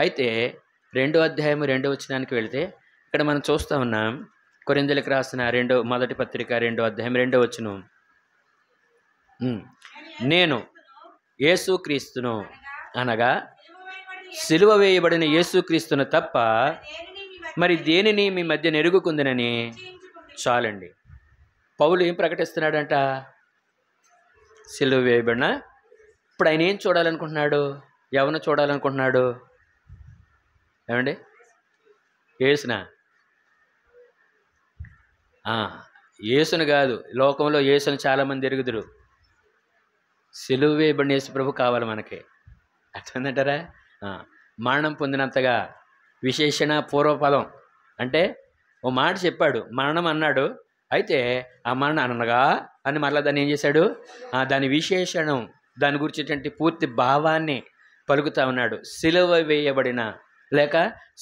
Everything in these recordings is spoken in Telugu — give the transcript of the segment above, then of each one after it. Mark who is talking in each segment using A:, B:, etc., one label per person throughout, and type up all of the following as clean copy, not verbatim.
A: అయితే 2వ అధ్యాయం 2వ వచనానికి వెళితే ఇక్కడ మనం చూస్తూ ఉన్నాం. కొరింథీయులకు రాసిన మొదటి పత్రిక 2వ అధ్యాయం 2వ వచనం. నేను యేసుక్రీస్తును అనగా సిలువ వేయబడిన యేసుక్రీస్తును తప్ప మరి దేనిని మీ మధ్య నెరుగుకుందినని చాలండి. పౌలు ఏం ప్రకటిస్తున్నాడంట? సిలువ వేయబడిన. ఇప్పుడు ఆయన ఏం చూడాలనుకుంటున్నాడు? ఎవరిని చూడాలనుకుంటున్నాడు? ఏమండి? యేసునా? యేసును కాదు, లోకంలో యేసును చాలామంది ఎరుగుదురు. సిలువ వేయబడిన యేసు ప్రభు కావాలి మనకి. అర్థమైందంటారా? మరణం పొందినంతగా విశేషణ పూర్వపదం అంటే ఓ మాట చెప్పాడు, మరణం అన్నాడు. అయితే ఆ మరణం అనగా అని మరలా దాన్ని ఏం చేశాడు? దాని విశేషణం, దాని గురించినటువంటి పూర్తి భావాన్ని పలుకుతా ఉన్నాడు. సిలువ వేయబడిన లేక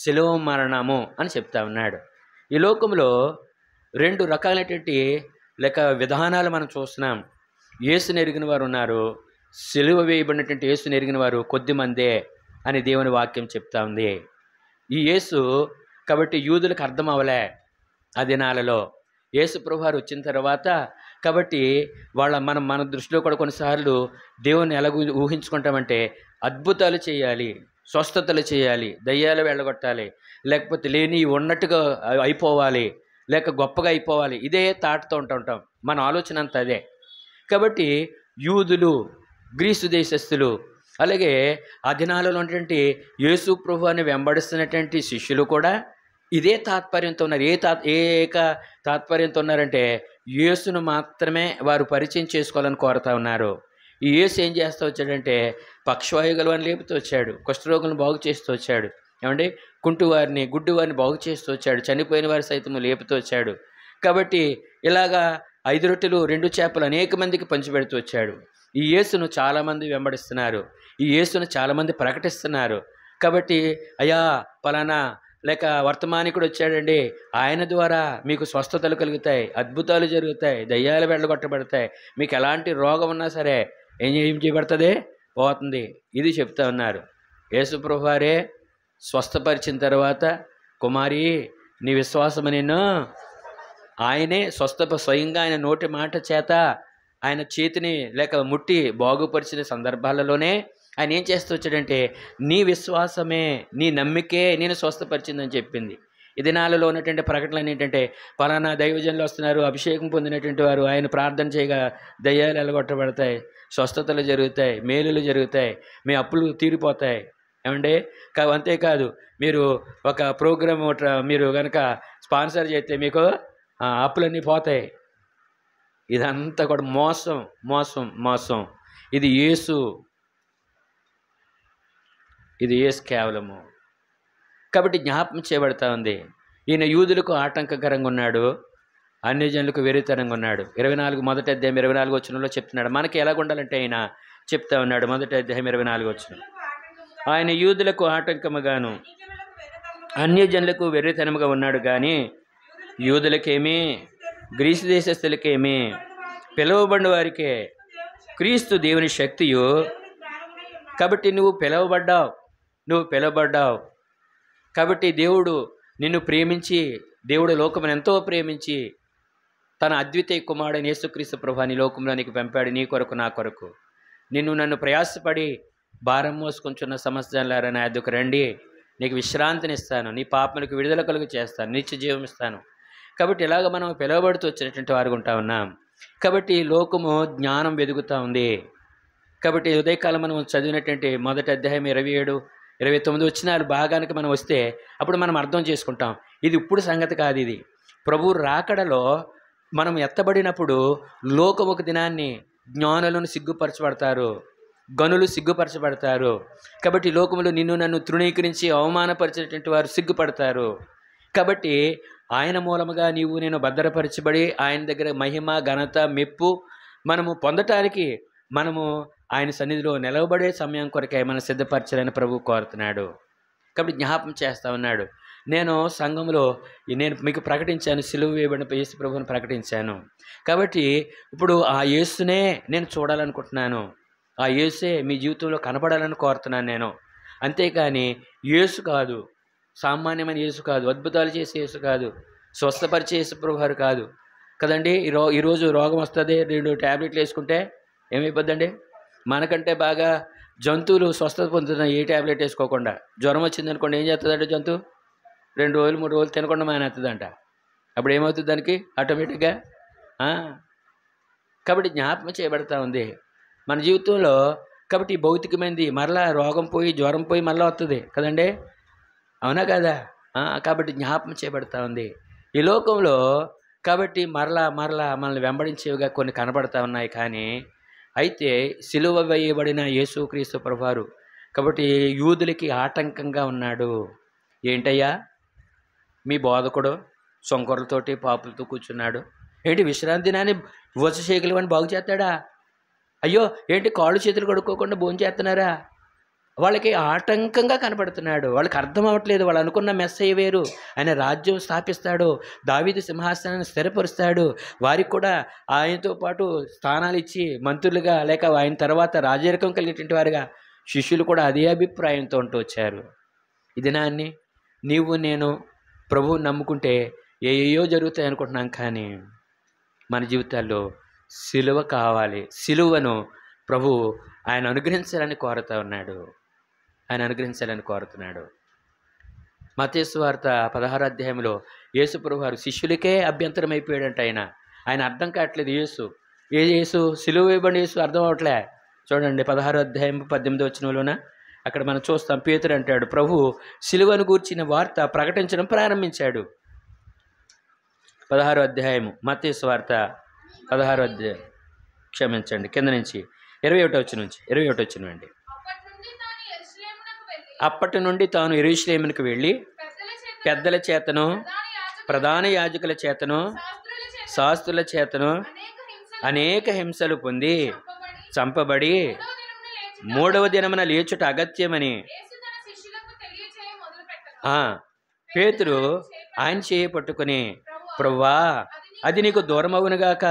A: సిలువ మరణము అని చెప్తా ఉన్నాడు. ఈ లోకంలో 2 రకాలైనటువంటి లేక విధానాలు మనం చూస్తున్నాం. యేసుని ఎరిగిన వారు ఉన్నారు, సిలువ వేయబడినటువంటి యేసుని ఎరిగిన వారు కొద్దిమందే అని దేవుని వాక్యం చెప్తా ఉంది. ఈ యేసు కాబట్టి యూదులకు అర్థం అవ్వలే ఆ దినాలలో. యేసు ప్రభు వారు వచ్చిన తర్వాత కాబట్టి మన దృష్టిలో కూడా కొన్నిసార్లు దేవుని ఎలా ఊహించుకుంటామంటే అద్భుతాలు చేయాలి, స్వస్థతలు చేయాలి, దయ్యాలు వెళ్ళగొట్టాలి, లేకపోతే లేని ఉన్నట్టుగా అయిపోవాలి, లేక గొప్పగా అయిపోవాలి. ఇదే తాటుతూ ఉంటుంటాం. మన ఆలోచన అంతా అదే. కాబట్టి యూదులు, గ్రీసు దేశస్థులు, అలాగే ఆ దినాలలో ఉన్నటువంటి యేసు ప్రభువుని వెంబడిస్తున్నటువంటి శిష్యులు కూడా ఇదే తాత్పర్యంతో ఉన్నారు. ఏక తాత్పర్యంతో ఉన్నారంటే యేసును మాత్రమే వారు పరిచయం చేసుకోవాలని కోరుతా ఉన్నారు. ఈ యేసు ఏం చేస్తూ వచ్చాడంటే పక్షవాయువుల వారిని లేపుతూ వచ్చాడు, కుష్ఠరోగులను బాగు చేస్తూ వచ్చాడు, ఏమండి కుంటివారిని గుడ్డివారిని బాగు చేస్తూ వచ్చాడు, చనిపోయిన వారి సైతం లేపుతూ వచ్చాడు. కాబట్టి ఇలాగా 5 రొట్టెలు 2 చేపలు అనేక మందికి పంచిపెడుతూ వచ్చాడు. ఈ యేసును చాలామంది వెంబడిస్తున్నారు, ఈ యేసును చాలామంది ప్రకటిస్తున్నారు. కాబట్టి అయ్యా పలానా లేక వర్తమానికుడు వచ్చాడండి, ఆయన ద్వారా మీకు స్వస్థతలు కలుగుతాయి, అద్భుతాలు జరుగుతాయి, దయ్యాలు వెళ్ళగొట్టబడతాయి, మీకు ఎలాంటి రోగం ఉన్నా సరే ఏం చేయబడుతుంది? పోతుంది. ఇది చెప్తా ఉన్నారు. యేసు ప్రభువారే స్వస్థపరిచిన తర్వాత కుమారి నీ విశ్వాసము నిన్ను, ఆయనే స్వయంగా ఆయన నోటి మాట చేత ఆయన చేతిని లేక ముట్టి బాగుపరిచిన సందర్భాలలోనే ఆయన ఏం చేస్తూ వచ్చాడంటే నీ విశ్వాసమే, నీ నమ్మికే నేను స్వస్థపరిచిందని చెప్పింది. ఈ దినాలలో ఉన్నటువంటి ప్రకటనలు ఏంటంటే పలానా దైవజనులు వస్తున్నారు, అభిషేకం పొందినటువంటి వారు, ఆయన ప్రార్థన చేయగా దయ్యాలు ఎలగొట్టబడతాయి, స్వస్థతలు జరుగుతాయి, మేలులు జరుగుతాయి, మీ అప్పులు తీరిపోతాయి. ఏమంటే అంతేకాదు, మీరు ఒక ప్రోగ్రామ్ మీరు కనుక స్పాన్సర్ చేస్తే మీకు అప్పులన్నీ పోతాయి. ఇదంతా కూడా మోసం మోసం మోసం. ఇది యేసు కేవలము. కాబట్టి జ్ఞాపకం చేయబడతా ఉంది. ఈయన యూదులకు ఆటంకకరంగా ఉన్నాడు, అన్యజనులకు వెరితనంగా ఉన్నాడు. 24 మొదటి అధ్యాయం 24 వచనంలో చెప్తున్నాడు. మనకి ఎలాగ ఉండాలంటే ఆయన చెప్తా ఉన్నాడు. మొదటి అధ్యాయం 24 వచనం, ఆయన యూదులకు ఆటంకముగాను అన్యజనులకు వెర్రితనముగా ఉన్నాడు కానీ యూదులకేమీ గ్రీసు దేశస్థులకేమీ పిలువబడిన వారికే క్రీస్తు దేవుని శక్తియు. కాబట్టి నువ్వు పిలువబడ్డావు కాబట్టి దేవుడు నిన్ను ప్రేమించి, దేవుడు లోకమును ఎంతో ప్రేమించి తన అద్వితీయ కుమారుడైన యేసుక్రీస్తు ప్రభువుని లోకంలోనికి పంపాడు. నీ కొరకు నా కొరకు. నన్ను ప్రయాసపడి భారం మోసుకొంచున్న సమస్యలారా నా యొద్దకు రండి, నీకు విశ్రాంతిని ఇస్తాను, నీ పాపములకు విడుదల కలుగు చేస్తాను, నిత్య జీవం ఇస్తాను. కాబట్టి ఇలాగ మనం పిలువబడుతూ వచ్చినటువంటి వారు ఉంటా ఉన్నాం. కాబట్టి లోకము జ్ఞానం వెదుగుతూ ఉంది. కాబట్టి ఉదయకాలం మనం చదివినటువంటి మొదటి అధ్యాయం 27, 29 వచనాలు భాగానికి మనం వస్తే అప్పుడు మనం అర్థం చేసుకుంటాం. ఇది ఇప్పుడు సంగతి కాదు. ఇది ప్రభు రాకడలో మనం ఎత్తబడినప్పుడు లోకం ఒక దినాన్ని జ్ఞానులను సిగ్గుపరచబడతారు, గనులు సిగ్గుపరచబడతారు. కాబట్టి లోకములో నిన్ను నన్ను తృణీకరించి అవమానపరిచినటువంటి వారు సిగ్గుపడతారు. కాబట్టి ఆయన మూలముగా నీవు నేను భద్రపరచబడి ఆయన దగ్గర మహిమ ఘనత మెప్పు మనము పొందటానికి మనము ఆయన సన్నిధిలో నిలవబడే సమయం కొరకే మనం సిద్ధపరచాలని ప్రభు కోరుతున్నాడు. కాబట్టి జ్ఞాపకం చేస్తా ఉన్నాడు. నేను సంఘంలో మీకు ప్రకటించాను, సిలువ వేయబడిన యేసు ప్రభువుని ప్రకటించాను. కాబట్టి ఇప్పుడు ఆ యేసునే నేను చూడాలనుకుంటున్నాను, ఆ యేసే మీ జీవితంలో కనపడాలని కోరుతున్నాను. నేను అంతేకాని యేసు కాదు, సామాన్యమైన యేసు కాదు, అద్భుతాలు చేసే యేసు కాదు, స్వస్థపరిచే యేసు ప్రభువారు కాదు కదండి. ఈరోజు రోగం వస్తుంది, 2 ట్యాబ్లెట్లు వేసుకుంటే ఏమైపోద్దండి? మనకంటే బాగా జంతువులు స్వస్థత పొందుతున్నాయి ఏ ట్యాబ్లెట్ వేసుకోకుండా. జ్వరం వచ్చింది అనుకోండి, ఏం చేస్తుందంటే జంతువు 2 రోజులు 3 రోజులు తినకుండా మానేస్తుందంట. అప్పుడు ఏమవుతుంది దానికి ఆటోమేటిక్గా? కాబట్టి జ్ఞాపకం చేయబడతా ఉంది మన జీవితంలో. కాబట్టి ఈ భౌతికమైనది మరలా రోగం పోయి జ్వరం పోయి మళ్ళీ వస్తుంది కదండి, అవునా కదా? కాబట్టి జ్ఞాపకం చేయబడతా ఉంది ఈ లోకంలో. కాబట్టి మరలా మనల్ని వెంబడించేవిగా కొన్ని కనబడతా ఉన్నాయి. కానీ అయితే సిలువ వేయబడిన యేసుక్రీస్తు ప్రభువారు కాబట్టి యూదులకి ఆటంకంగా ఉన్నాడు. ఏంటయ్యా మీ బోధకుడు సొంకర్లతోటి పాపులతో కూర్చున్నాడు, ఏంటి విశ్రాంతి దినాన్ని వసశేఖలు అని బాగు చేస్తాడా? అయ్యో ఏంటి కాళ్ళు చేతులు కడుక్కోకుండా భోజనం చేస్తున్నారా? వాళ్ళకి ఆటంకంగా కనపడుతున్నాడు. వాళ్ళకి అర్థం అవ్వట్లేదు. వాళ్ళు అనుకున్న మెస్సయ్య వేరు, ఆయన రాజ్యం స్థాపిస్తాడు, దావీదు సింహాసనాన్ని స్థిరపరుస్తాడు, వారికి కూడా ఆయనతో పాటు స్థానాలు ఇచ్చి మంత్రులుగా లేక ఆయన తర్వాత రాజరికం కలిగినటువంటి వారుగా శిష్యులు కూడా అదే అభిప్రాయంతో ఉంటూ వచ్చారు. ఈ దినాన్ని నీవు నేను ప్రభువుని నమ్ముకుంటే ఏయో జరుగుతాయి అనుకుంటున్నాం. కానీ మన జీవితాల్లో సిలువ కావాలి. సిలువను ప్రభు ఆయన అనుగ్రహించాలని కోరుతా ఉన్నాడు, ఆయన అనుగ్రహించాలని కోరుతున్నాడు. మత్తయి సువార్త 16వ అధ్యాయంలో యేసు ప్రభు వారు శిష్యులకే అభ్యంతరం అయిపోయాడంట. ఆయన అర్థం కావట్లేదు. యేసు సిలువ వేయబడిన యేసు అర్థం అవట్లే. చూడండి 16వ అధ్యాయం 18వ వచనంలోన అక్కడ మనం చూస్తాం. పేతురు అంటాడు, ప్రభు సిలువను గూర్చిన వార్త ప్రకటించడం ప్రారంభించాడు. 16వ అధ్యాయము మత్తయి సువార్త 16వ అధ్యాయం, క్షమించండి కింద నుంచి 21వ వచనం నుంచి 21వ వచనం అండి. అప్పటి నుండి తాను యెరూషలేమునకు వెళ్ళి పెద్దల చేతను ప్రధాన యాజకుల చేతను శాస్త్రుల చేతను అనేక హింసలు పొంది చంపబడి 3వ దినమున లేచుట అగత్యమని పేతురు ఆయన చేయి పట్టుకుని, ప్రభువా అది నీకు దూరమవునుగాక,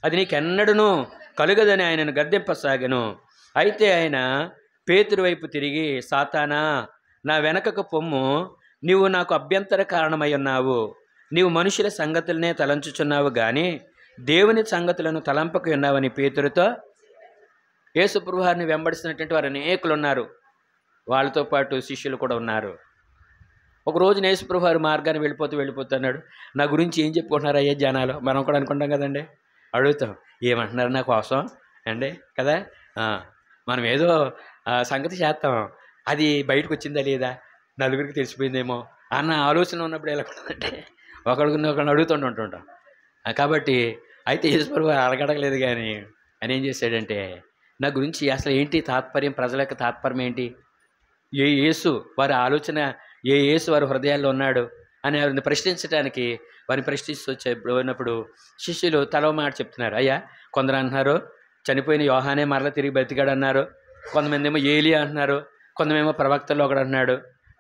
A: అది నీకెన్నడూను కలుగదని ఆయనను గద్దెంపసాగెను. అయితే ఆయన పేతురు వైపు తిరిగి, సాతానా నా వెనకకు పొమ్ము, నీవు నాకు అభ్యంతర కారణమై ఉన్నావు. నీవు మనుషుల సంగతులనే తలంచుచున్నావు కానీ దేవుని సంగతులను తలంపకు ఉన్నావని పేతురుతో. యేసు ప్రభువారిని వెంబడిస్తున్నటువంటి వారు అనేకులు ఉన్నారు, వాళ్ళతో పాటు శిష్యులు కూడా ఉన్నారు. ఒకరోజు యేసు ప్రభువారు మార్గాన్ని వెళ్ళిపోతున్నాడు. నా గురించి ఏం చెప్పుకుంటున్నారు అయ్యే జనాలు? మనం కూడా అనుకుంటాం కదండి, అడుగుతాం ఏమంటున్నారు నా కోసం అండి కదా. మనం ఏదో సంగతి చేస్తాం, అది బయటకు వచ్చిందా లేదా, నలుగురికి తెలిసిపోయిందేమో అన్న ఆలోచన ఉన్నప్పుడు ఎలా ఉంటుందంటే ఒకరిని అడుగుతుంటుంటాం. కాబట్టి అయితే యేసు ప్రభువారు అడగడలేదు. కానీ ఆయన ఏం చేశాడంటే, నా గురించి అసలు ఏంటి తాత్పర్యం, ప్రజల యొక్క తాత్పర్యం ఏంటి, ఏ యేసు వారి ఆలోచన, ఏ యేసు వారి హృదయాల్లో ఉన్నాడు అని వారిని ప్రశ్నించడానికి వారిని ప్రశ్నిస్తూ వచ్చేప్పుడు శిష్యులు తల మాట చెప్తున్నారు. అయ్యా కొందరు అంటున్నారు చనిపోయిన యోహానే మరలా తిరిగి బ్రతికాడు అన్నారు, కొంతమంది ఏమో ఏలియా అంటున్నారు, కొంతమేమో ప్రవక్తల్లో ఒకడు అన్నాడు.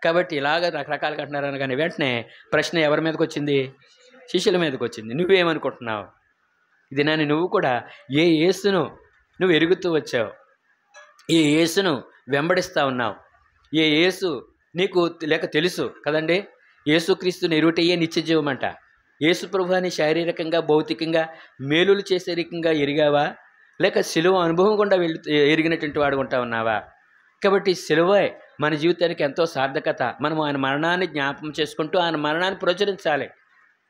A: కాబట్టి ఇలాగ రకరకాలుగా అంటున్నారు అనగానే వెంటనే ప్రశ్న ఎవరి మీదకి వచ్చింది? శిష్యుల మీదకి వచ్చింది. నువ్వేమనుకుంటున్నావు? ఇది నాని నువ్వు కూడా ఏ యేసును నువ్వు ఎరుగుతూ వచ్చావు, ఏ యేసును వెంబడిస్తూ ఉన్నావు, ఏ యేసు నీకు లేక తెలుసు కదండి. యేసుక్రీస్తుని ఎరుటయ్యే నిత్యజీవం అంట. యేసు ప్రభువాని శారీరకంగా భౌతికంగా మేలులు చేసే రకంగా ఎరిగావా, లేక సిలువ అనుభవం గుండా ఎరిగినటువంటి వాడు ఉంటా ఉన్నావా? కాబట్టి సిలువే మన జీవితానికి ఎంతో సార్థకత. మనం ఆయన మరణాన్ని జ్ఞాపకం చేసుకుంటూ ఆయన మరణాన్ని ప్రచురించాలి.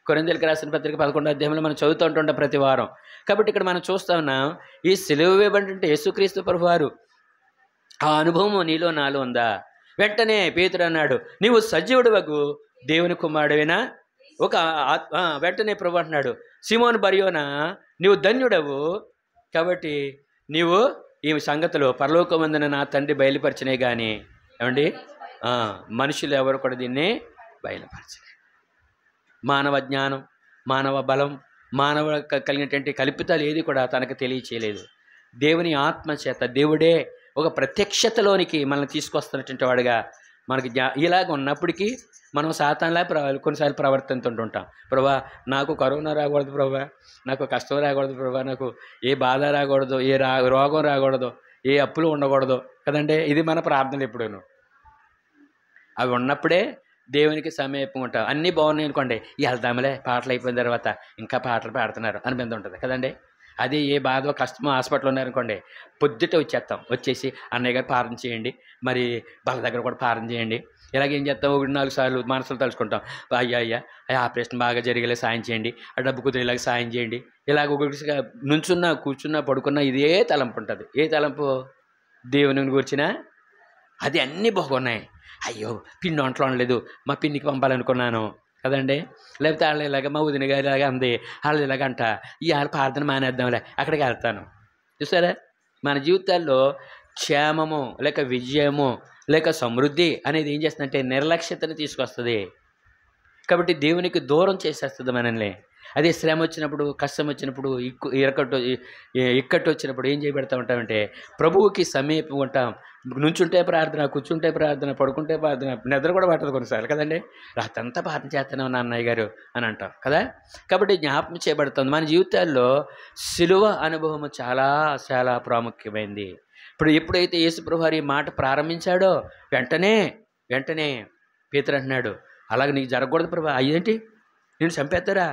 A: కొరింథీయులకు రాసిన పత్రిక 11వ అధ్యాయంలో మనం చదువుతూ ఉంటుంటాం ప్రతి వారం. కాబట్టి ఇక్కడ మనం చూస్తూ ఉన్నాం, ఈ సిలువ వేయబడినటువంటి యేసుక్రీస్తు ప్రభువారు ఆ అనుభవం నీలో నాలో ఉందా? వెంటనే పేతురు అన్నాడు, నీవు సజీవుడవగు దేవుని కుమారుడవేనా? వెంటనే ప్రభు అంటున్నాడు, సిమోను బర్యోనా నీవు ధన్యుడవు. కాబట్టి నీవు ఈ సంగతిలో పరలోకమందున నా తండ్రి బయలుపరిచినే కానీ ఏమండి మనుషులు ఎవరు కూడా దీన్ని బయలుపరచలే. మానవ జ్ఞానం, మానవ బలం, మానవ కలిగినటువంటి కల్పితాలు ఏది కూడా తనకు తెలియచేయలేదు. దేవుని ఆత్మ చేత దేవుడే ఒక ప్రత్యక్షతలోనికి మనల్ని తీసుకొస్తున్నటువంటి వాడుగా మనకి ఇలాగ ఉన్నప్పటికీ మనం సాతాన్లా కొన్నిసార్లు ప్రవర్తిస్తుంటుంటాం. ప్రభా నాకు కరోనా రాకూడదు, ప్రభా నాకు కష్టం రాకూడదు, ప్రభా నాకు ఏ బాధ రాకూడదు, ఏ రోగం రాకూడదు, ఏ అప్పులు ఉండకూడదు కదండి. ఇది మన ప్రార్థనలు ఎప్పుడూను. అవి ఉన్నప్పుడే దేవునికి సమీపం ఉంటాం. అన్నీ బాగున్నాయి అనుకోండి, వెళ్దాంలే పాటలు అయిపోయిన తర్వాత ఇంకా పాటలు పాడుతున్నారు అనిపింది ఉంటుంది కదండి. అది ఏ బాధో కష్టమో హాస్పిటల్ ఉన్నారనుకోండి, పొద్దుట వచ్చేస్తాం. వచ్చేసి అన్నయ్య గారు ప్రార్థన చేయండి, మరి వాళ్ళ దగ్గర కూడా ప్రార్థన చేయండి. ఇలాగేం చేస్తాం, 1-4 సార్లు మనసులు తలుచుకుంటాం. అయ్యా ఆపరేషన్ బాగా జరిగేలా సాయం చేయండి, ఆ డబ్బు కుదిరేలాగా సాయం చేయండి. ఇలాగ ఒకటిగా నుంచున్నా కూర్చున్నా పడుకున్నా ఇదే తలంపు ఉంటుంది. ఏ తలంపు? దేవుని గురించిన. అది అన్నీ బాగున్నాయి. అయ్యో పిండి ఒంట్లో ఉండలేదు, మా పిన్నికి పంపాలనుకున్నాను కదండి. లేకపోతే వాళ్ళు ఇలాగ మా వదిన గారు ఇలాగ అంది, వాళ్ళు ఇలాగంట, ఇవాళ ప్రార్థన మానేద్దాంలే అక్కడికి వెళ్తాను. చూసారా, మన జీవితాల్లో క్షేమము లేక విజయము లేక సమృద్ధి అనేది ఏం చేస్తుందంటే నిర్లక్ష్యతని తీసుకొస్తుంది. కాబట్టి దేవునికి దూరం చేసేస్తుంది మనల్ని. అదే శ్రమ వచ్చినప్పుడు, కష్టం వచ్చినప్పుడు, ఇక్కట్టు వచ్చినప్పుడు ఏం చేయబెడతా ఉంటామంటే ప్రభువుకి సమీపం ఉంటాం. నుంచుంటే ప్రార్థన, కూర్చుంటే ప్రార్థన, పడుకుంటే ప్రార్థన, నిద్ర కూడా పట్టదు కొన్నిసార్లు కదండి. రాత్రంతా ప్రార్థన చేస్తున్నాం నా అన్నయ్య గారు అని అంటాం కదా. కాబట్టి జ్ఞాపకం చేయబడుతుంది. మన జీవితాల్లో సిలువ అనుభవం చాలా చాలా ప్రాముఖ్యమైంది. ఇప్పుడు ఎప్పుడైతే యేసుప్రభు వారు ఈ మాట ప్రారంభించాడో వెంటనే పేతురు అంటున్నాడు, అలాగే నీకు జరగకూడదు ప్రభు. అయ్యేంటి, నేను చంపేస్తారా,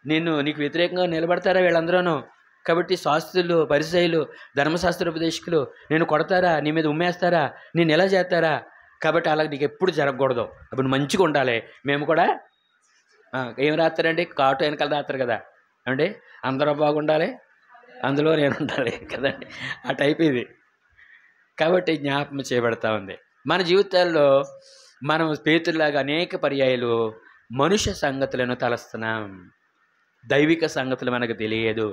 A: నీకు వ్యతిరేకంగా నిలబడతారా వీళ్ళందరూనూ. కాబట్టి శాస్త్రులు, పరిసయ్యులు, ధర్మశాస్త్రోపదేశకులు నేను కొడతారా, నీ మీద ఉమ్మేస్తారా, నేను ఎలా చేస్తారా. కాబట్టి అలాగే నీకు ఎప్పుడు జరగకూడదు. అప్పుడు మంచిగా ఉండాలి. మేము కూడా ఏం రాస్తారండి, కాటు వెనకాల రాస్తారు కదా అండి, అందరూ బాగుండాలి అందులో నేను ఉండాలి కదండి. ఆ టైప్ ఇది. కాబట్టి జ్ఞాపకం చేయబడతా ఉంది. మన జీవితాల్లో మనం పేతురులాగా అనేక పర్యాయాలు మనుష్య సంగతులను తలస్తున్నాం. దైవిక సంగతులు మనకు తెలియదు.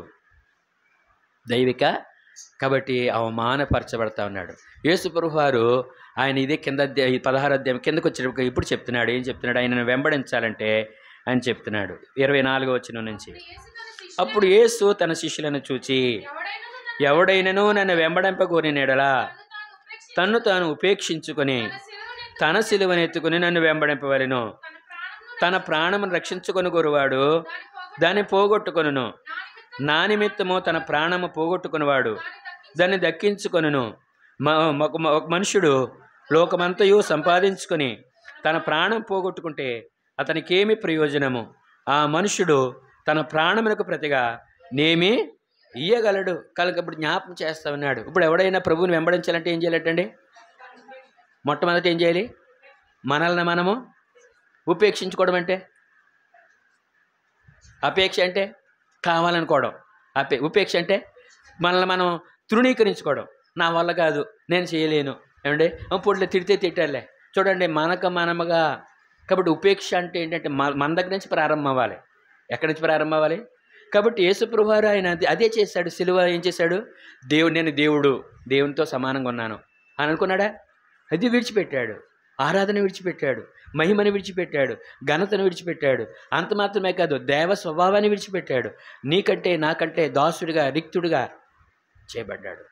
A: కాబట్టి అవమానపరచబడతా ఉన్నాడు యేసుప్రభు వారు. ఆయన ఇదే కింద 16వ అధ్యాయం కిందకు వచ్చేటప్పుడు ఇప్పుడు చెప్తున్నాడు. ఏం చెప్తున్నాడు? ఆయనను వెంబడించాలంటే అని చెప్తున్నాడు 24వ వచనం నుంచి. అప్పుడు యేసు తన శిష్యులను చూచి, ఎవడైనను నన్ను వెంబడింపగోరిన యెడల తన్ను తాను ఉపేక్షించుకొని తన సిలువనెత్తుకుని నన్ను వెంబడింపవలెను. తన ప్రాణమును రక్షించుకొని గొరువాడు దాన్ని పోగొట్టుకొనును. నా నిమిత్తము తన ప్రాణము పోగొట్టుకునివాడు దాన్ని దక్కించుకొనును. ఒక మనుషుడు లోకమంతయు సంపాదించుకొని తన ప్రాణం పోగొట్టుకుంటే అతనికేమి ప్రయోజనము? ఆ మనుషుడు తన ప్రాణమునకు ప్రతిగా నేమి ఇయ్యగలడు. ఇప్పుడు జ్ఞాపకం చేస్తా ఉన్నాడు. ఇప్పుడు ఎవడైనా ప్రభువుని వెంబడించాలంటే ఏం చేయాలంటండి? మొట్టమొదటి ఏం చేయాలి? మనల్ని మనము ఉపేక్షించుకోవడం. అంటే అపేక్ష అంటే కావాలనుకోవడం. ఉపేక్ష అంటే మనల్ని మనం తృణీకరించుకోవడం. నా వల్ల కాదు, నేను చేయలేను, ఏమంటే పొడిలో తిట్టాలే చూడండి మనముగా. కాబట్టి ఉపేక్ష అంటే ఏంటంటే మన దగ్గర నుంచి ప్రారంభం అవ్వాలి. ఎక్కడి నుంచి ప్రారంభం అవ్వాలి? కాబట్టి యేసుప్రభు వారు ఆయన అదే చేశాడు. సిలువ ఏం చేశాడు? నేను దేవునితో సమానంగా ఉన్నాను అని అనుకున్నాడా? అది విడిచిపెట్టాడు. ఆరాధన విడిచిపెట్టాడు, మహిమని విడిచిపెట్టాడు, ఘనతను విడిచిపెట్టాడు. అంత మాత్రమే కాదు, దేవ స్వభావాన్ని విడిచిపెట్టాడు. నీకంటే నాకంటే దాసుడిగా, రిక్తుడిగా చేయబడ్డాడు.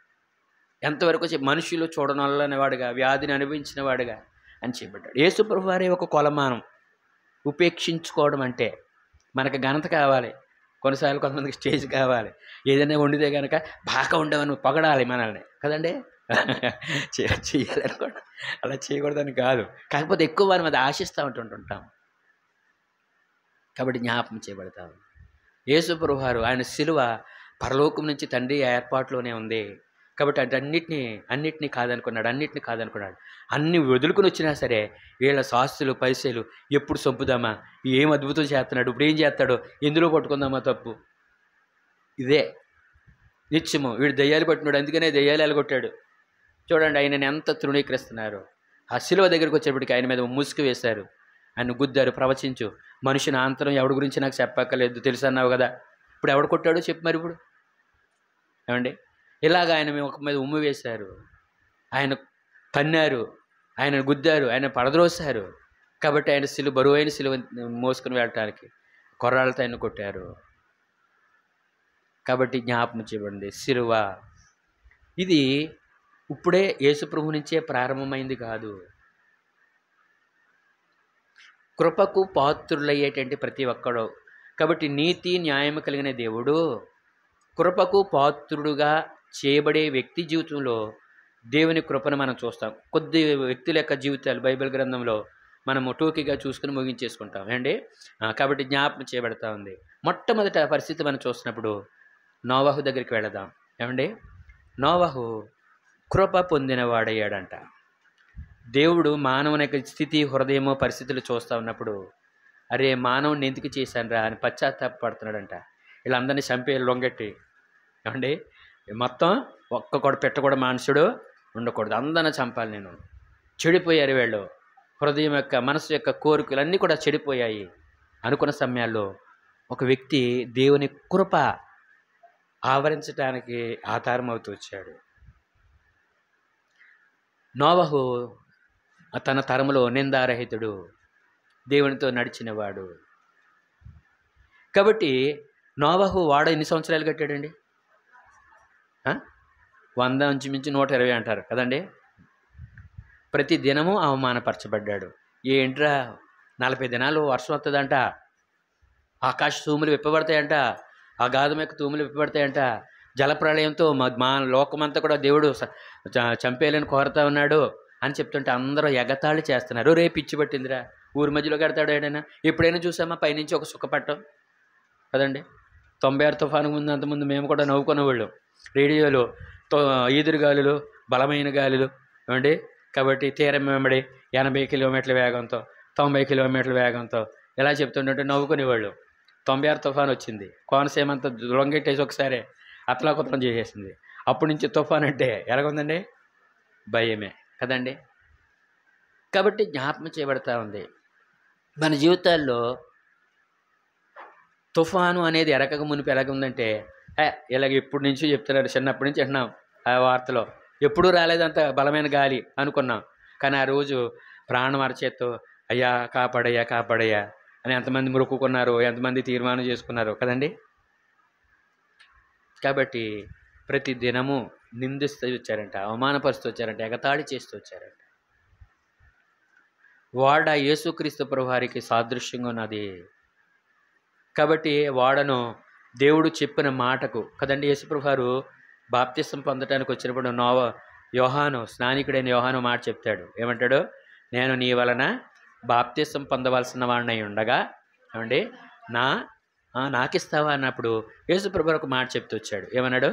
A: ఎంతవరకు మనుషులు చూడనొల్లని వాడుగా, వ్యాధిని అనుభవించిన వాడుగా అని చేయబడ్డాడు. యేసుప్రభు వారే ఒక కొలమానం. ఉపేక్షించుకోవడం అంటే మనకు ఘనత కావాలి, కొన్నిసార్లు కొంతమందికి స్టేజ్ కావాలి. ఏదైనా వండితే కనుక బాగా ఉండవని పొగడాలి మనల్ని కదండి. చేయాలనుకోండి, అలా చేయకూడదని కాదు, కాకపోతే ఎక్కువ వారి మీద ఆశిస్తూ ఉంటుంటాం. కాబట్టి జ్ఞాపకం చేయబడతాం. యేసుప్రభు వారు ఆయన సిలువ పరలోకం నుంచి తండ్రి ఏర్పాటులోనే ఉంది. కాబట్టి అన్నిటినీ కాదనుకున్నాడు. అన్ని వదులుకుని వచ్చినా సరే వీళ్ళ శాస్త్రులు, పరిసయ్యులు ఎప్పుడు చంపుదామా, ఏం అద్భుతం చేస్తున్నాడు, ఇప్పుడు ఏం చేస్తాడో, ఎందులో పట్టుకుందామా తప్పు. ఇదే నిత్యము. వీడు దయ్యాలు పట్టినాడు, అందుకనే దయ్యాలు ఎలగొట్టాడు. చూడండి ఆయనని ఎంత తృణీకరిస్తున్నారు. ఆ శిలువ దగ్గరికి వచ్చేప్పటికి ఆయన మీద ముసుగు వేశారు, ఆయన గుద్దారు. ప్రవచించు, మనిషిని ఆంతరం ఎవడి గురించి నాకు చెప్పక్కర్లేదు, తెలుసు అన్నావు కదా, ఇప్పుడు ఎవడు కొట్టాడో చెప్పు మరి. ఇప్పుడు ఏమండి, ఇలాగ ఆయన ఒక మీద ఉమ్ము వేశారు, ఆయన తన్నారు, ఆయన గుద్దారు, ఆయన పడద్రోశారు. కాబట్టి ఆయన బరువైన సిలువ మోసుకుని వెళ్ళటానికి కొర్రాళ్ళతో ఆయన కొట్టారు. కాబట్టి జ్ఞాపకం చేయబడింది సిలువ. ఇది ఇప్పుడే యేసుప్రభు నుంచే ప్రారంభమైంది కాదు. కృపకు పాత్రులయ్యేటువంటి ప్రతి ఒక్కడు. కాబట్టి నీతి న్యాయం కలిగిన దేవుడు కృపకు పాత్రుడుగా చేయబడే వ్యక్తి జీవితంలో దేవుని కృపను మనం చూస్తాం. కొద్ది వ్యక్తుల యొక్క జీవితాలు బైబిల్ గ్రంథంలో మనము టూకీగా చూసుకుని ముగించేసుకుంటాం ఏమండి. కాబట్టి జ్ఞాపకం చేయబడతా ఉంది. మొట్టమొదట పరిస్థితి మనం చూసినప్పుడు నోవహు దగ్గరికి వెళదాం. ఏమండి, నోవహు కృప పొందినవాడయ్యాడంట. దేవుడు మానవుని యొక్క స్థితి, హృదయము, పరిస్థితులు చూస్తూ ఉన్నప్పుడు అరే మానవుని ఎందుకు చేశానురా అని పశ్చాత్తాపడుతున్నాడంట. వీళ్ళందరినీ చంపే లొంగెట్టి. ఏమండి, మొత్తం ఒక్క కూడా పెట్టకూడదు, మనుషుడు ఉండకూడదు, అందరిని చంపాలి నేను. చెడిపోయారు వీళ్ళు. హృదయం యొక్క, మనసు యొక్క కోరికలు అన్నీ కూడా చెడిపోయాయి అనుకున్న సమయాల్లో ఒక వ్యక్తి దేవుని కృప ఆవరించడానికి ఆధారం అవుతూ వచ్చాడు. నోవహు తన తరములో నిందారహితుడు, దేవునితో నడిచినవాడు. కాబట్టి నోవహు వాడ ఎన్ని సంవత్సరాలు కట్టాడండి? 100 నుంచి మించి 120 అంటారు కదండి. ప్రతి దినము అవమానపరచబడ్డాడు. ఏంట్రా 40 దినాలు వర్షం వస్తుందంట, ఆకాశ తూములు విప్పబడతాయంట, అగాధం యొక్క తూములు విప్పబడతాయంట, జలప్రళయంతో మా లోకమంతా కూడా దేవుడు చంపేయాలని కోరుతా ఉన్నాడు అని చెప్తుంటే అందరూ ఎగతాళి చేస్తున్నారు. రేపు పిచ్చి పట్టిందిరా, ఊరి మధ్యలో కడతాడు ఏడైనా. ఎప్పుడైనా చూసామా పైనుంచి ఒక సుఖపట్టం కదండి. 96 తుఫాను ముందు, అంతకుముందు మేము కూడా నవ్వుకునేవాళ్ళం. రేడియోలో ఈదురుగాలులు, బలమైన గాలులు ఏమండి. కాబట్టి తీరం వెంబడి 80 కిలోమీటర్ల వేగంతో, 90 కిలోమీటర్ల వేగంతో ఎలా చెప్తుంటే నవ్వుకునేవాళ్ళు. 96 తుఫాను వచ్చింది, కోనసీమ అంతా లొంగెట్టేసి ఒకసారి అతలాకుతలం చేసేసింది. అప్పటి నుంచి తుఫాన్ అంటే ఎలాగుందండి, భయమే కదండి. కాబట్టి జ్ఞాపకం చేయబడతా ఉంది మన జీవితాల్లో. తుఫాను అనేది ఎరకక మునిపి ఎలాగుందంటే, ఇలాగ ఇప్పటి నుంచి చెప్తున్నారు, చిన్నప్పటి నుంచి వింటున్నాం ఆ వార్తలో. ఎప్పుడూ రాలేదంత బలమైన గాలి అనుకున్నాం. కానీ ఆ రోజు ప్రాణం అరచేత్తో అయ్యా కాపాడయ్యా కాపాడయ్యా అని ఎంతమంది మొక్కుకున్నారు, ఎంతమంది తీర్మానం చేసుకున్నారు కదండి. కాబట్టి ప్రతి దినము నిందిస్తూ వచ్చారంట, అవమానపరుస్తూ వచ్చారంట, ఎగతాళి చేస్తూ వచ్చారంట. వాడ యేసుక్రీస్తు ప్రభువారికి సాదృశ్యంగా ఉన్నది. కాబట్టి వాడను దేవుడు చెప్పిన మాటకు కదండి. యేసుప్రభువారు బాప్తిసం పొందడానికి వచ్చినప్పుడు యోహాను, స్నానికుడైన యోహాను మాట చెప్తాడు. ఏమంటాడు? నేను నీ వలన బాప్తిసం పొందవలసిన వాడినై ఉండగా ఏమండి నాకిస్తావా అన్నప్పుడు యేసుప్రభువారు ఒక మాట చెప్తూ వచ్చాడు. ఏమన్నాడు?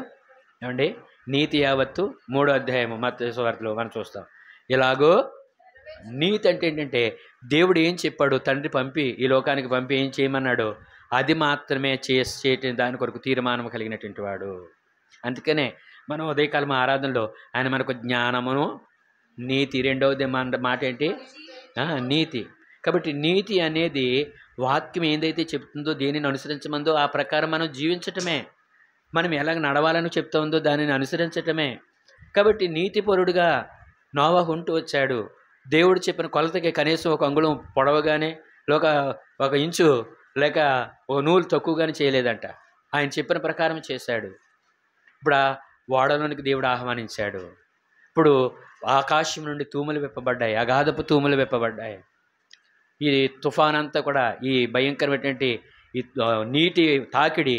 A: ఏమండి, నీతి యావత్తు 3వ అధ్యాయము మత్తయి సువార్తలో మనం చూస్తాం. ఇలాగో నీతి అంటే ఏంటంటే దేవుడు ఏం చెప్పాడు, తండ్రి పంపి ఈ లోకానికి పంపి ఏం చేయమన్నాడు అది మాత్రమే చేయటం దాని కొరకు తీర్మానం కలిగినటువంటి వాడు. అందుకనే మనం ఉదయకాలం ఆరాధనలో ఆయన మనకు జ్ఞానమును నీతి, రెండవది మాట ఏంటి? నీతి. కాబట్టి నీతి అనేది వాక్యం ఏదైతే చెప్తుందో, దేనిని అనుసరించమందో ఆ ప్రకారం మనం జీవించటమే. మనం ఎలాగ నడవాలని చెప్తా ఉందో దానిని అనుసరించటమే. కాబట్టి నీతిపరుడుగా నోవహు ఉంటూ వచ్చాడు. దేవుడు చెప్పిన కొలతకి కనీసం 1 అంగుళం పొడవగానే ఒక ఇంచు లేక ఒక నూలు తక్కువగానే చేయలేదంట. ఆయన చెప్పిన ప్రకారం చేశాడు. ఇప్పుడు ఆ ఓడలోనికి దేవుడు ఆహ్వానించాడు. ఇప్పుడు ఆకాశం నుండి తూములు విప్పబడ్డాయి, అగాధపు తూములు విప్పబడ్డాయి. ఈ తుఫాన్ అంతా కూడా, ఈ భయంకరమైనటువంటి ఈ నీటి తాకిడి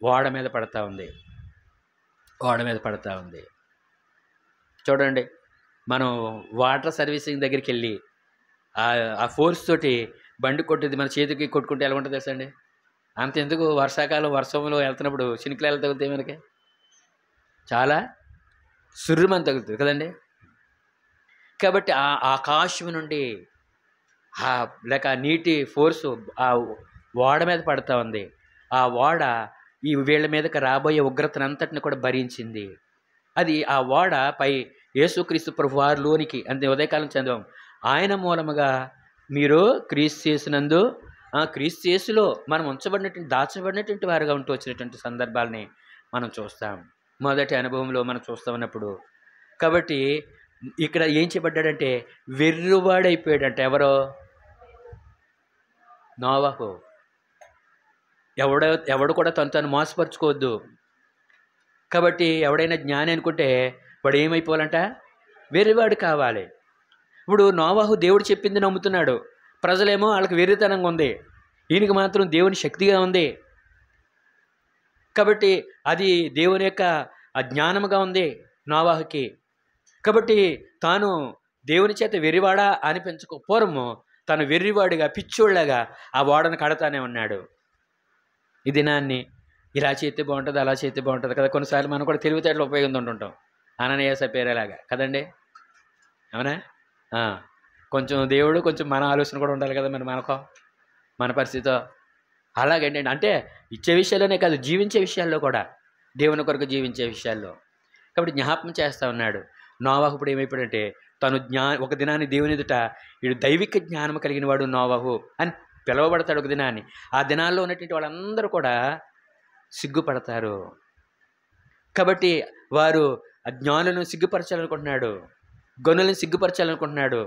A: ఓడ మీద పడతా ఉంది. చూడండి, మనం వాటర్ సర్వీసింగ్ దగ్గరికి వెళ్ళి ఆ ఫోర్స్ తోటి బండి కొట్టేది మన చేతికి కొట్టుకుంటే ఎలా ఉంటుంది తెలుసండి? అంతెందుకు వర్షాకాలం వర్షంలో వెళ్తున్నప్పుడు చినుకులు తగులుతాయి మనకి, చాలా సుర్రుమని తగులుతుంది కదండి. కాబట్టి ఆ ఆకాశం నుండి లేక నీటి ఫోర్సు ఆ ఓడ మీద పడుతూ ఉంది. ఆ ఓడ ఈ వీళ్ళ మీదకి రాబోయే ఉగ్రతను అంతటిని కూడా భరించింది. అది ఆ ఓడ పై యేసుక్రీస్తు ప్రభువారిలోనికి అంటే ఉదయకాలం చదివాం. ఆయన మూలముగా మీరు క్రీస్తు చేసినందు క్రీస్తు యేసులో మనం దాచబడినటువంటి వారుగా ఉంటూ వచ్చినటువంటి సందర్భాలని మనం చూస్తాం. మొదటి అనుభవంలో మనం చూస్తూ ఉన్నప్పుడు. కాబట్టి ఇక్కడ ఏం చేయబడ్డాడంటే వెర్రువాడైపోయాడంట. ఎవరో? నోవహు. ఎవడు కూడా తను మోసపరుచుకోవద్దు. కాబట్టి ఎవడైనా జ్ఞాని అనుకుంటే వాడు ఏమైపోవాలంట? వెర్రివాడు కావాలి. ఇప్పుడు నోవహు దేవుడు చెప్పింది నమ్ముతున్నాడు, ప్రజలేమో వాళ్ళకి వెర్రితనంగా ఉంది, ఈయనకి మాత్రం దేవుని శక్తిగా ఉంది. కాబట్టి అది దేవుని యొక్క అజ్ఞానముగా ఉంది నోవహుకి. కాబట్టి తాను దేవుని చేత వెర్రివాడా అనిపించక పూర్వము తను వెర్రివాడిగా పిచ్చోళ్ళగా ఆ ఓడను కడతానే ఉన్నాడు. ఈ దినాన్ని ఇలా చేస్తే బాగుంటుంది, అలా చేస్తే బాగుంటుంది కదా. కొన్నిసార్లు మనం కూడా తెలివితేటలు ఉపయోగించుకుంటుంటాం, అననీయ సపేరేలాగా కదండి. అవునా? కొంచెం దేవుడు కొంచెం మన ఆలోచన కూడా ఉండాలి కదా మరి మనకో, మన పరిస్థితితో. అలాగండి, అంటే ఇచ్చే విషయాల్లోనే కాదు, జీవించే విషయాల్లో కూడా, దేవుని కొరకు జీవించే విషయాల్లో. కాబట్టి జ్ఞాపకం చేస్తూ ఉన్నాడు. నోవాహు ఇప్పుడు ఏమైపోయాడంటే తను ఒక దినాన్ని దేవుని ఎదుట వీడు దైవిక జ్ఞానం కలిగిన వాడు నోవాహు అని పిలువబడతాడు ఒక దినాన్ని. ఆ దినాల్లో ఉన్నటువంటి వాళ్ళందరూ కూడా సిగ్గుపడతారు. కాబట్టి వారు జ్ఞానులను సిగ్గుపరచాలనుకుంటున్నాడు, గనులను సిగ్గుపరచాలనుకుంటున్నాడు.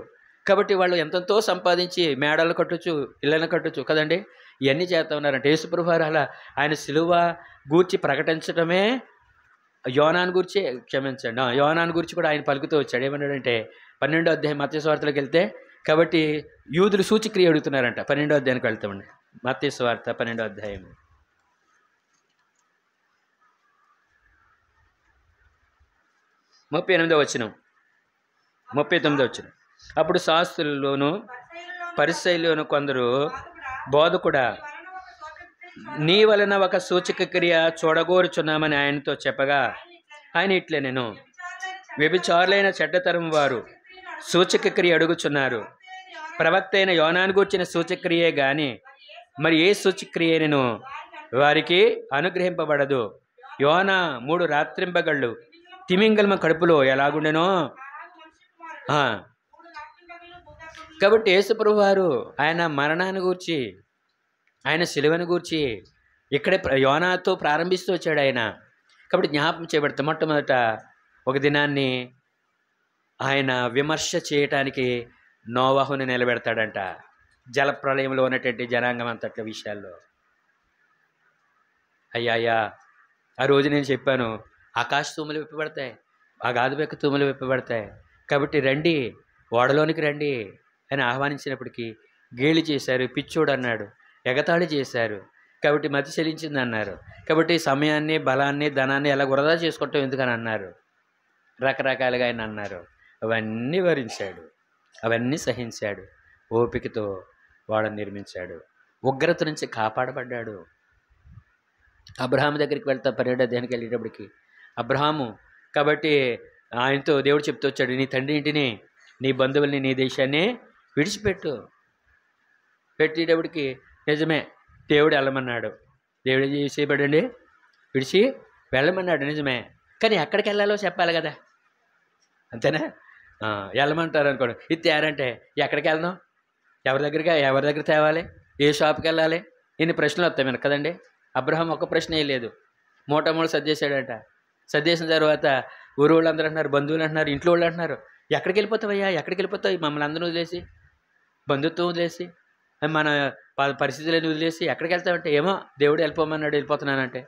A: కాబట్టి వాళ్ళు ఎంతెంతో సంపాదించి మేడలు కట్టొచ్చు, ఇళ్ళను కట్టొచ్చు కదండి. ఇవన్నీ చేస్తూ ఉన్నారంటే యేసుప్రభు వారు అలా ఆయన సిలువ గూర్చి ప్రకటించడమే యోనాను గురించి, క్షమించండి, యోనాను గురించి కూడా ఆయన పలుకుతూ వచ్చాడు. ఏమన్నాడంటే 12వ అధ్యాయం మత్తయి సువార్తలోకి వెళ్తే, కాబట్టి యూదులు సూచక్రియ అడుగుతున్నారంట. 12వ అధ్యాయానికి వెళ్తామండి. మత్తయి సువార్త 12వ అధ్యాయం 38వ వచనం, 39వ వచనం. అప్పుడు శాస్త్రుల్లోను పరిసయ్యుల్లోను కొందరు, బోధకుడా, నీ వలన ఒక సూచక క్రియ చూడగోరుచున్నామని ఆయనతో చెప్పగా, ఆయన ఇట్లే, నేను వ్యభిచారులైన చెడ్డతరం వారు సూచక క్రియ అడుగుచున్నారు. ప్రవక్త అయిన యోనాను గూర్చిన సూచక్రియే గాని మరి ఏ సూచక్రియను వారికి అనుగ్రహింపబడదు. యోనా 3 రాత్రింబగళ్ళు తిమింగలమ కడుపులో ఎలాగుండెనో. కాబట్టి యేసుప్రభు వారు ఆయన మరణాన్ని గూర్చి, ఆయన సిలువను గూర్చి ఇక్కడే యోనాతో ప్రారంభిస్తూ వచ్చాడు ఆయన. కాబట్టి జ్ఞాపకం చేయబడితే మొట్టమొదట ఒక దినాన్ని ఆయన విమర్శ చేయటానికి నోవాహుని నిలబెడతాడంట, జలప్రలయంలో ఉన్నటువంటి జనాంగం అంతట్ల విషయాల్లో. అయ్యా ఆ రోజు నేను చెప్పాను, ఆకాశ తూములు విప్పబడతాయి, ఆ గాదిబెక్క తూములు విప్పబడతాయి, కాబట్టి రండి, ఓడలోనికి రండి అని ఆహ్వానించినప్పటికీ గేలి చేశారు, పిచ్చోడు అన్నాడు, ఎగతాళి చేశారు. కాబట్టి మతి చెలించింది అన్నారు. కాబట్టి సమయాన్ని, బలాన్ని, ధనాన్ని ఎలా వృధా చేసుకుంటాం ఎందుకని అన్నారు. రకరకాలుగా ఆయన అన్నారు. అవన్నీ భరించాడు, అవన్నీ సహించాడు, ఓపికతో వాడని నిర్మించాడు, ఉగ్రత నుంచి కాపాడబడ్డాడు. అబ్రహాము దగ్గరికి వెళ్తా 12వ అధ్యాయానికి వెళ్ళేటప్పటికి అబ్రహాము కాబట్టి ఆయనతో దేవుడు చెప్తూ వచ్చాడు, నీ తండ్రి ఇంటిని, నీ బంధువుల్ని, నీ దేశాన్ని విడిచిపెట్టు. పెట్టేటప్పటికి నిజమే దేవుడు వెళ్ళమన్నాడు. దేవుడు ఏం చేయబడండి, విడిచి వెళ్ళమన్నాడు, నిజమే. కానీ ఎక్కడికి వెళ్ళాలో చెప్పాలి కదా, అంతేనా? వెళ్ళమంటారు అనుకోండి, ఇది తేరంటే ఎక్కడికి వెళ్దాం, ఎవరి దగ్గర తేవాలి, ఏ షాప్కి వెళ్ళాలి, ఇన్ని ప్రశ్నలు వస్తాయి మనకు కదండి. అబ్రహాం ఒక్క ప్రశ్న లేదు, మూటమూడు సర్దేశాడంట. సర్దేసిన తర్వాత ఊరు వాళ్ళు అందరూ అంటున్నారు, బంధువులు అంటున్నారు, ఇంట్లో వాళ్ళు అంటున్నారు, ఎక్కడికి వెళ్ళిపోతావయ్యా, ఎక్కడికి వెళ్ళిపోతావు, మమ్మల్ని అందరూ వదిలేసి, బంధుత్వం వదిలేసి, మన పరిస్థితులను వదిలేసి ఎక్కడికి వెళ్తామంటే, ఏమో దేవుడు వెళ్ళిపోమన్నాడు, వెళ్ళిపోతున్నానంటే.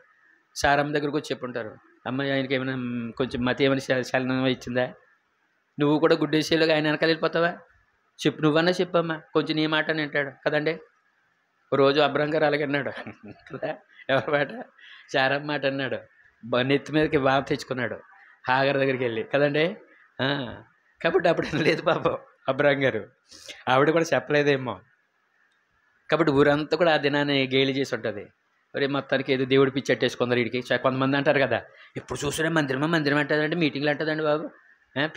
A: సారమ్మ దగ్గరకు వచ్చి చెప్పుంటారు, అమ్మాయి ఆయనకి ఏమైనా కొంచెం మతి ఏమైనా చలనం ఇచ్చిందా, నువ్వు కూడా గుడ్డేసేలాగా ఆయన వెనకాల వెళ్ళిపోతావా, చెప్పు, నువ్వన్నా చెప్పమ్మా, కొంచెం నీ మాట వింటాడు కదండి. రోజు అబ్రహం గారు అలాగే అన్నాడు కదా, ఎవరి మాట, చారమ్మ మాట అన్నాడు, నెత్తి మీదకి బాగా తెచ్చుకున్నాడు హాగర్ దగ్గరికి వెళ్ళి కదండి. కాబట్టి అప్పుడు లేదు పాపం అబ్రహం గారు, ఆవిడ కూడా చెప్పలేదేమో. కాబట్టి ఊరంతా కూడా ఆ దినాన్ని గేలి చేసి ఉంటుంది. మరి మొత్తానికి ఏదో దేవుడు పిచ్చెట్టేసుకుందరు వీడికి. కొంతమంది అంటారు కదా, ఎప్పుడు చూసినా మందిరం అంటుందంటే, మీటింగ్లు అంటుందండి బాబు,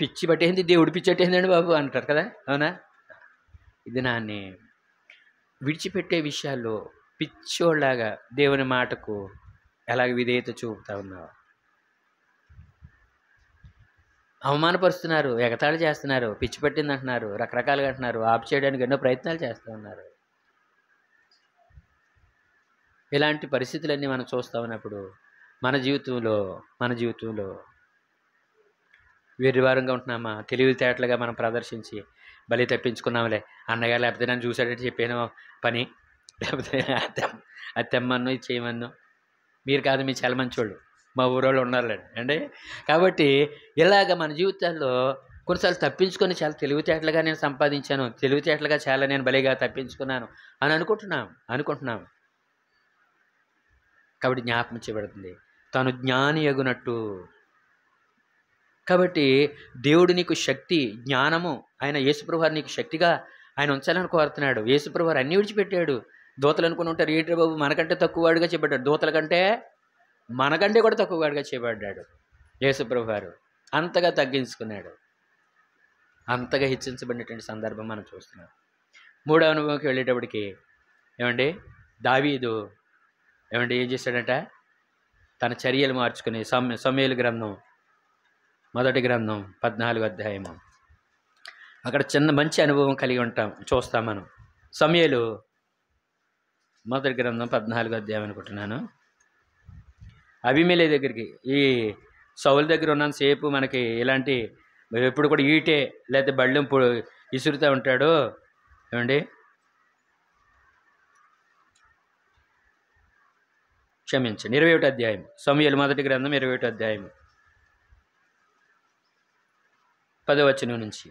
A: పిచ్చి పట్టేసింది, దేవుడు పిచ్చెట్టేసిందండి బాబు అంటారు కదా, అవునా? ఇది నాన్ని విడిచిపెట్టే విషయాల్లో పిచ్చోళ్ళలాగా దేవుని మాటకు ఎలాగ విధేయత చూపుతా ఉన్నావు. అవమానపరుస్తున్నారు, ఎగతాళి చేస్తున్నారు, పిచ్చి పట్టింది అంటున్నారు, రకరకాలుగా అంటున్నారు, ఆపు చేయడానికి ఎన్నో ప్రయత్నాలు చేస్తూ ఉన్నారు. ఇలాంటి పరిస్థితులన్నీ మనం చూస్తూ ఉన్నప్పుడు మన జీవితంలో వెర్రివారంగా ఉంటున్నామా, తెలివితేటలుగా మనం ప్రదర్శించి బలి తప్పించుకున్నాంలే, అన్నగారు లేకపోతే నన్ను చూసాడంటే చెప్పాను పని, లేకపోతే అది తెమ్మన్ను, ఇది చేయమన్ను, మీరు కాదు మీరు చాలా మంచోళ్ళు, మా ఊరోళ్ళు ఉన్నారులేండి అండి. కాబట్టి ఇలాగ మన జీవితాల్లో కొన్నిసార్లు తప్పించుకొని చాలా తెలివితేటలుగా నేను సంపాదించాను, తెలివితేటలుగా చాలా నేను బలిగా తప్పించుకున్నాను అని అనుకుంటున్నాం. కాబట్టి జ్ఞాపకం చేయబడుతుంది, తాను జ్ఞాని అగునట్టు. కాబట్టి దేవుడు నీకు శక్తి, జ్ఞానము, ఆయన యేసుప్రభువు నీకు శక్తిగా ఆయన ఉంచాలని కోరుతున్నాడు. యేసుప్రభు వారు అన్నీ విడిచిపెట్టాడు. దూతలు అనుకుని ఉంటారు, ఏంటి బాబు మనకంటే తక్కువ వాడిగా చేయబడ్డాడు, దూతల కంటే మనకంటే కూడా తక్కువ వాడిగా చేయబడ్డాడు యేసుప్రభు వారు. అంతగా తగ్గించుకున్నాడు, అంతగా హెచ్చించబడినటువంటి సందర్భం మనం చూస్తున్నాం. మూడవ అనుభవంకి వెళ్ళేటప్పటికి ఏమండి దావీదు ఏమండి ఏం చేశాడట, తన చర్యలు మార్చుకుని సమూయేలు గ్రంథం మొదటి గ్రంథం 14వ అధ్యాయము, అక్కడ చిన్న మంచి అనుభవం కలిగి చూస్తాం మనం. సమూయేలు మొదటి గ్రంథం 14వ అధ్యాయం అనుకుంటున్నాను. అబీమెలెకు దగ్గరికి, ఈ సౌలు దగ్గర ఉన్నంతసేపు మనకి ఇలాంటి ఎప్పుడు కూడా ఈటే లేకపోతే బళ్ళెం ఇసురుతూ ఉంటాడు. ఏమండి క్షమించండి, 21వ అధ్యాయం, సమూయేలు మొదటి గ్రంథం 21వ అధ్యాయం 10వ వచనం నుంచి.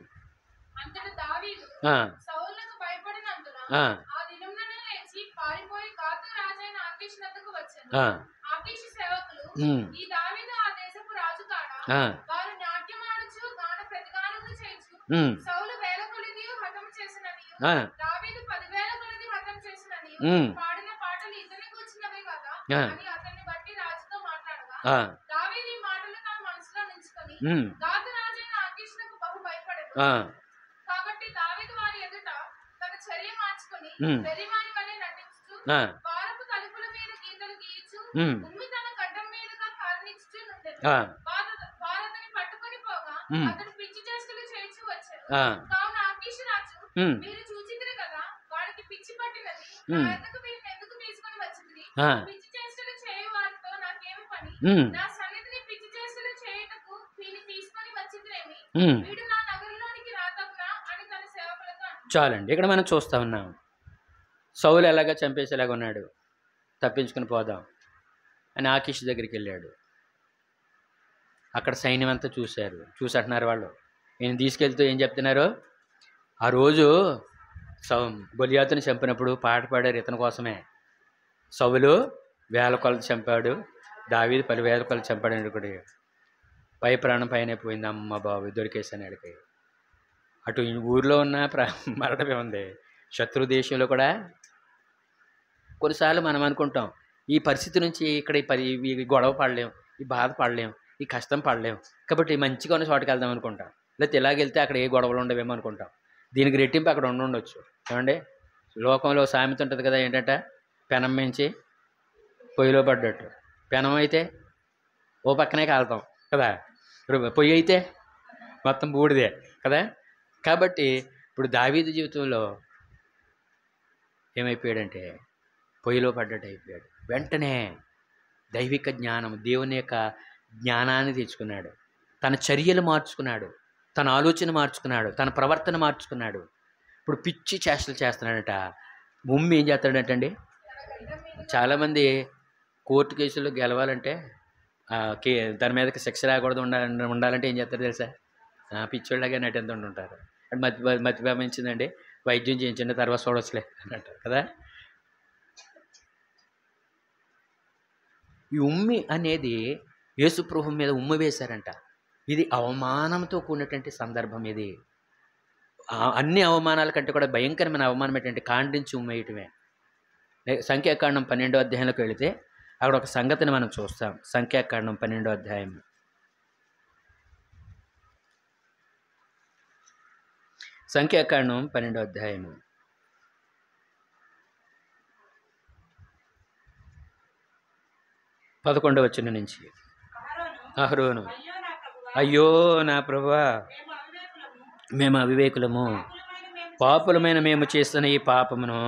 A: చాలండి, ఇక్కడ మనం చూస్తా ఉన్నాం సౌలు ఎలాగా చంపేసేలాగా ఉన్నాడు, తప్పించుకుని పోదాం అని ఆకీష్ దగ్గరికి వెళ్ళాడు. అక్కడ సైన్యం అంతా చూసి అంటున్నారు వాళ్ళు, ఈయన తీసుకెళ్తూ ఏం చెప్తున్నారు, ఆ రోజు గొలియాతుని చంపినప్పుడు పాట పాడారు ఇతని కోసమే. సౌలు 1000 కొలది చంపాడు, దావీదు 10,000 కొలది చంపాడు అనుకోండి. పై ప్రాణం పైన పోయింది, అమ్మ బాబు దొరికేసాను అడిగి. అటు ఊరిలో ఉన్న మరణమే ఉంది, శత్రు దేశంలో కూడా. కొన్నిసార్లు మనం అనుకుంటాం ఈ పరిస్థితి నుంచి ఇక్కడ ఈ గొడవ పడలేం, ఈ బాధ పడలేం, ఈ కష్టం పడలేం, కాబట్టి మంచిగా ఉన్న చోటుకి వెళ్దాం అనుకుంటాం. లేకపోతే ఇలాగెళ్తే అక్కడ ఏ గొడవలు ఉండవేమో అనుకుంటాం. దీనికి రెట్టింపు అక్కడ ఉండొచ్చు. ఏమండి లోకంలో సామెత ఉంటుంది కదా, ఏంటంటే పెనం మించి పొయ్యిలో పడ్డట్టు. పెనం అయితే ఓ పక్కనే కాలుతాం కదా, పొయ్యి అయితే మొత్తం బూడిదే కదా. కాబట్టి ఇప్పుడు దావీదు జీవితంలో ఏమైపోయాడంటే పొయ్యిలో పడ్డట్టు అయిపోయాడు. వెంటనే దైవిక జ్ఞానం, దేవుని యొక్క జ్ఞానాన్ని తెచ్చుకున్నాడు. తన చర్యలు మార్చుకున్నాడు, తన ఆలోచన మార్చుకున్నాడు, తన ప్రవర్తన మార్చుకున్నాడు. ఇప్పుడు పిచ్చి చేష్టలు చేస్తున్నాడట. ముమ్మి ఏం చేస్తాడంటండి, చాలామంది కోర్టు కేసుల్లో గెలవాలంటే దాని మీదకి శిక్ష రాకూడదు ఉండాలంటే ఏం చేస్తారు తెలుసా, పిచ్చోళ్ళగా నటెంత ఉంటుంటారు. మతిభామించిందండి, వైద్యం చేయించండి తర్వాత చూడవచ్చులే అని అంటారు కదా. ఈ ఉమ్మి అనేది యేసుప్రభు మీద ఉమ్మి వేశారంట. ఇది అవమానంతో కూడినటువంటి సందర్భం. ఇది అన్ని అవమానాల కంటే కూడా భయంకరమైన అవమానం ఏంటంటే ఖండించి ఉమ్మేయటమే. సంఖ్యాకాండం 12వ అధ్యాయంలోకి వెళితే అక్కడ ఒక సంగతిని మనం చూస్తాం. సంఖ్యాకాండం 12వ అధ్యాయం సంఖ్యాకాండం 12వ అధ్యాయము 11వ వచనం నుంచి. అహరోను, అయ్యో నా ప్రభువా, మేము అవివేకులము, పాపులమైన మేము చేస్తున్న ఈ పాపమును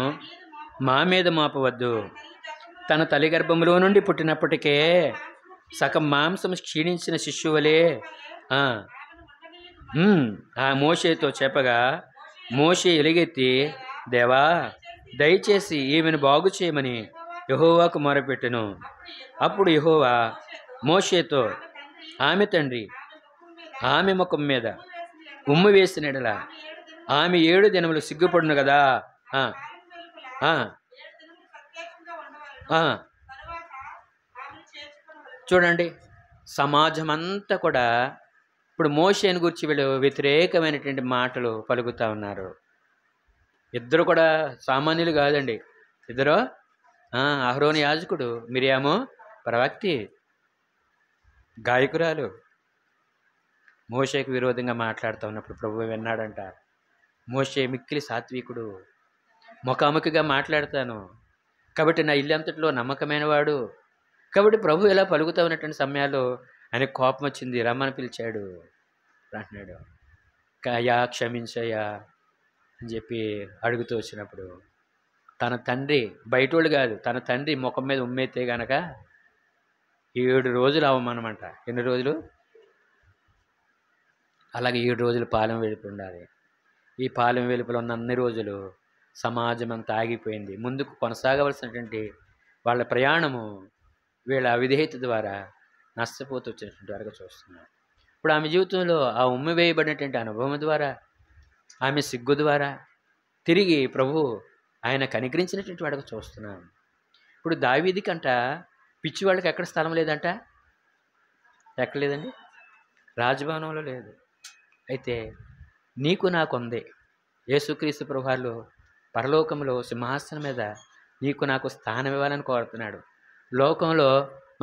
A: మా మీద మోపవద్దు. తన తల్లి గర్భంలో నుండి పుట్టినప్పటికే సగం మాంసం క్షీణించిన శిశువులే ఆ మోషేతో చెప్పగా, మోషే ఎలుగెత్తి, దేవా దయచేసి ఈమెను బాగు చేయమని యెహోవాకు మొరపెట్టెను. అప్పుడు యెహోవా మోషేతో, ఆమె తండ్రి ఆమె ముఖం మీద ఉమ్ము వేసినడలా ఆమె 7 దినములు సిగ్గుపడును కదా. చూడండి, సమాజం అంతా కూడా ఇప్పుడు మోషేను గురించి వీళ్ళు వ్యతిరేకమైనటువంటి మాటలు పలుకుతూ ఉన్నారు. ఇద్దరు కూడా సామాన్యులు కాదండి. ఇద్దరు అహరోను యాజకుడు, మిరియాము ప్రవక్తి, గాయకురాలు. మోషేకు విరోధంగా మాట్లాడుతూ ఉన్నప్పుడు ప్రభువు విన్నాడంట. మోషే మిక్కిలి సాత్వికుడు, ముఖాముఖిగా మాట్లాడతాను కాబట్టి నా ఇల్లంతటిలో నమ్మకమైన వాడు. కాబట్టి ప్రభు ఇలా పలుకుతూ ఉన్నటువంటి సమయాల్లో ఆయనకు కోపం వచ్చింది, రమ్మని పిలిచాడు అంటున్నాడు. అయ్యా క్షమించయ్యా అని చెప్పి అడుగుతూ వచ్చినప్పుడు తన తండ్రి, బయటోళ్ళు కాదు, తన తండ్రి ముఖం మీద ఉమ్మెత్తే గనక 7 రోజులు అవమానమంట. ఎన్ని రోజులు? అలాగే 7 రోజులు పాలెం వెలుపు ఉండాలి. ఈ పాలెం వెలుపులో ఉన్న అన్ని రోజులు సమాజం అంతా ఆగిపోయింది. ముందుకు కొనసాగవలసినటువంటి వాళ్ళ ప్రయాణము వీళ్ళ అవిధేయత ద్వారా నష్టపోతూ వచ్చినటువంటి వరకు చూస్తున్నారు. ఇప్పుడు ఆమె జీవితంలో ఆ ఉమ్మి వేయబడినటువంటి అనుభవం ద్వారా, ఆమె సిగ్గు ద్వారా తిరిగి ప్రభు ఆయన కనికరించినటువంటి వాడికి చూస్తున్నాం. ఇప్పుడు దావీదుకంట పిచ్చి వాళ్ళకి ఎక్కడ స్థలం లేదంట. ఎక్కడ లేదండి? రాజభవనంలో లేదు. అయితే నీకు నాకు ఉంది. యేసుక్రీస్తు ప్రభువారు పరలోకంలో సింహాసనం మీద నీకు నాకు స్థానం ఇవ్వాలని కోరుతున్నాడు. లోకంలో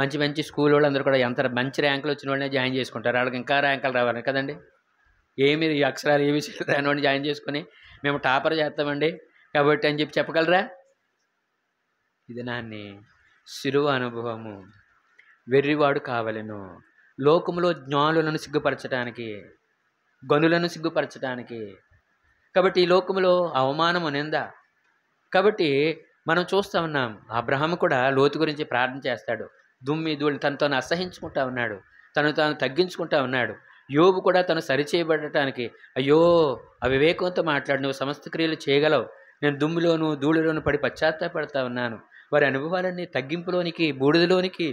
A: మంచి మంచి స్కూల్ వాళ్ళందరూ కూడా ఎంత మంచి ర్యాంకులు వచ్చిన వాళ్ళనే జాయిన్ చేసుకుంటారు. వాళ్ళకి ఇంకా ర్యాంకులు రావాలి కదండి. ఏమి ఈ అక్షరాలు ఏమి రాని వాడిని జాయిన్ చేసుకొని మేము టాపర్ చేస్తామండి కాబట్టి అని చెప్పి చెప్పగలరా? ఇది నాన్ని శిలువ అనుభవము. వెర్రివాడు కావలెను లోకములో జ్ఞానులను సిగ్గుపరచడానికి, గనులను సిగ్గుపరచడానికి. కాబట్టి ఈ లోకములో అవమానము, నింద. కాబట్టి మనం చూస్తూ ఉన్నాం, అబ్రహాము కూడా లోతు గురించి ప్రార్థన చేస్తాడు. దుమ్మి ధూళి తను తాను అసహించుకుంటా ఉన్నాడు, తను తాను తగ్గించుకుంటా ఉన్నాడు. యోబు కూడా తను సరిచేయబడటానికి, అయ్యో అవివేకంతో మాట్లాడు, నువ్వు సమస్త క్రియలు చేయగలవు, నేను దుమ్ములోను ధూళిలోను పడి పశ్చాత్తాపడతా ఉన్నాను. వారి అనుభవాలన్నీ తగ్గింపులోనికి, బూడిదలోనికి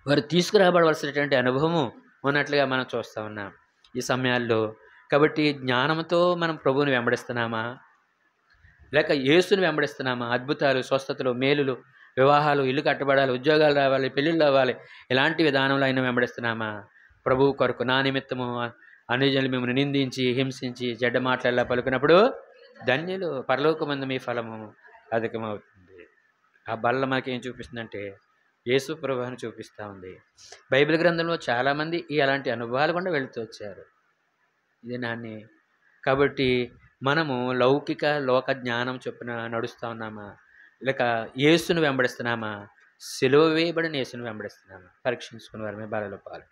A: వారు తీసుకురాబడవలసినటువంటి అనుభవము ఉన్నట్లుగా మనం చూస్తూ ఉన్నాం ఈ సమయాల్లో. కాబట్టి జ్ఞానంతో మనం ప్రభువుని వెంబడిస్తున్నామా, లేక యేసుని వెంబడిస్తున్నామా? అద్భుతాలు, స్వస్థతలు, మేలులు, వివాహాలు, ఇల్లు కట్టబడాలి, ఉద్యోగాలు రావాలి, పెళ్ళిళ్ళు రావాలి, ఇలాంటి విధానంలో అయినా వెంబడిస్తున్నామా? ప్రభువు కొరకు నా నిమిత్తము అన్యజనులు మిమ్మల్ని నిందించి హింసించి చెడ్డ మాటలలా పలుకున్నప్పుడు ధన్యులు, పరలోకమందు మీ ఫలము అధికమవుతుంది. ఆ బల్ల మనకేం చూపిస్తుందంటే యేసు ప్రభువుని చూపిస్తూ ఉంది. బైబిల్ గ్రంథంలో చాలామంది ఈ అలాంటి అనుభవాలు కూడా వెళుతూ వచ్చారు. ఇది నాన్ని. కాబట్టి మనము లౌకిక లోక జ్ఞానం చొప్పున నడుస్తూ ఉన్నామా, లేక యేసును వెంబడిస్తున్నామా, సిలువ వేయబడిన యేసును వెంబడిస్తున్నామా? పరీక్షించుకుని వారి మీద బలలో పాలు.